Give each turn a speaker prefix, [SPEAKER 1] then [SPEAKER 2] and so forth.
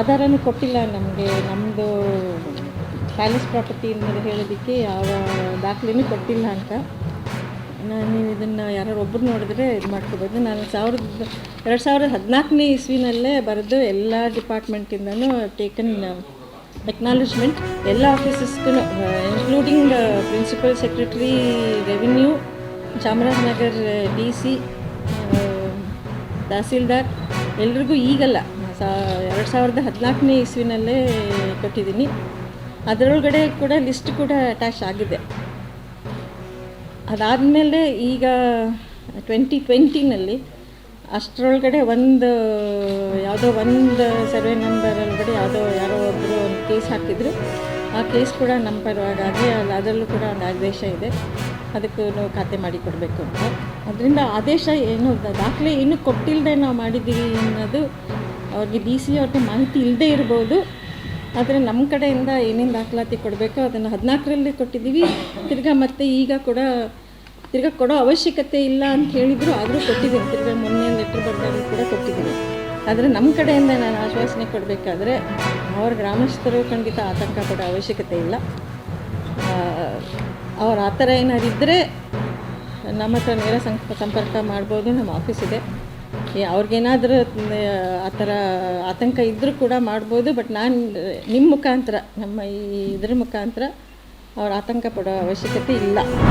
[SPEAKER 1] ಆಧಾರನೂ ಕೊಟ್ಟಿಲ್ಲ ನಮಗೆ. ನಮ್ಮದು ಪ್ಯಾಲೇಸ್ ಪ್ರಾಪರ್ಟಿ ಮೇಲೆ ಹೇಳೋದಕ್ಕೆ ಯಾವ ದಾಖಲೆನೂ ಕೊಟ್ಟಿಲ್ಲ ಅಂತ. ನೀವು ಇದನ್ನು ಯಾರು ಒಬ್ಬರು ನೋಡಿದ್ರೆ ಇದು ಮಾಡ್ಕೋಬೋದು. ನಾನು 2014ನೇ ಇಸ್ವಿನಲ್ಲೇ ಬರೆದು ಎಲ್ಲ ಡಿಪಾರ್ಟ್ಮೆಂಟಿಂದನೂ ಟೇಕನ್ ಎಕ್ನಾಲಜ್ಮೆಂಟ್ ಎಲ್ಲ ಆಫೀಸಸ್ಗೂ, including principal secretary, revenue, Chamarajanagar DC, tahsildar, ಎಲ್ರಿಗೂ ಈಗಲ್ಲ 2014ನೇ ಇಸ್ವಿನಲ್ಲೇ ಕೊಟ್ಟಿದ್ದೀನಿ. ಅದರೊಳಗಡೆ ಕೂಡ ಲಿಸ್ಟ್ ಕೂಡ ಅಟ್ಯಾಚ್ ಆಗಿದೆ. ಅದಾದಮೇಲೆ ಈಗ 2020ನಲ್ಲಿ ಅಷ್ಟರೊಳಗಡೆ ಯಾವುದೋ ಒಂದು ಸರ್ವೆ ನಂಬರ್ ಒಳಗಡೆ ಯಾರೋ ಒಬ್ಬರು ಒಂದು ಕೇಸ್ ಹಾಕಿದ್ರು. ಆ ಕೇಸ್ ಕೂಡ ನಮ್ಮ ಪರವಾಗಿ ಅದರಲ್ಲೂ ಕೂಡ ಒಂದು ಆದೇಶ ಇದೆ, ಅದಕ್ಕೂ ಖಾತೆ ಮಾಡಿ ಕೊಡಬೇಕು ಅಂತ. ಅದರಿಂದ ಆದೇಶ ಏನು ದಾಖಲೆ ಇನ್ನೂ ಕೊಟ್ಟಿಲ್ಲದೆ ನಾವು ಮಾಡಿದ್ದೀವಿ ಅನ್ನೋದು ಅವ್ರಿಗೆ DC ಅವ್ರಿಗೆ ಮಾಹಿತಿ ಇಲ್ಲದೇ ಇರ್ಬೋದು. ಆದರೆ ನಮ್ಮ ಕಡೆಯಿಂದ ಏನೇನು ದಾಖಲಾತಿ ಕೊಡಬೇಕೋ ಅದನ್ನು 14ರಲ್ಲಿ ಕೊಟ್ಟಿದ್ದೀವಿ. ಮತ್ತು ಈಗ ಕೂಡ ಕೊಡೋ ಅವಶ್ಯಕತೆ ಇಲ್ಲ ಅಂತ ಹೇಳಿದರು, ಆದರೂ ಕೊಟ್ಟಿದ್ದೀನಿ. ಮೊನ್ನೆ ಲೆಟ್ರ್ ಬಂದಾಗ ಕೂಡ ಕೊಟ್ಟಿದ್ದೀನಿ. ಆದರೆ ನಮ್ಮ ಕಡೆಯಿಂದ ನಾನು ಆಶ್ವಾಸನೆ ಕೊಡಬೇಕಾದ್ರೆ ಅವ್ರ ಗ್ರಾಮಸ್ಥರು ಖಂಡಿತ ಆತಂಕ ಪಡೋ ಅವಶ್ಯಕತೆ ಇಲ್ಲ. ಅವ್ರು ಆ ಥರ ಏನಾದ್ರು ಇದ್ದರೆ ನಮ್ಮ ಹತ್ರ ನೇರ ಸಂಪರ್ಕ ಮಾಡ್ಬೋದು. ನಮ್ಮ ಆಫೀಸ್ ಇದೆ. ಅವ್ರಿಗೇನಾದರೂ ಆ ಥರ ಆತಂಕ ಇದ್ದರೂ ಕೂಡ ಮಾಡ್ಬೋದು. ಬಟ್ ನಾನು ನಿಮ್ಮ ಮುಖಾಂತರ, ನಮ್ಮ ಇದ್ರ ಮುಖಾಂತರ ಅವ್ರ ಆತಂಕ ಪಡೋ ಅವಶ್ಯಕತೆ ಇಲ್ಲ.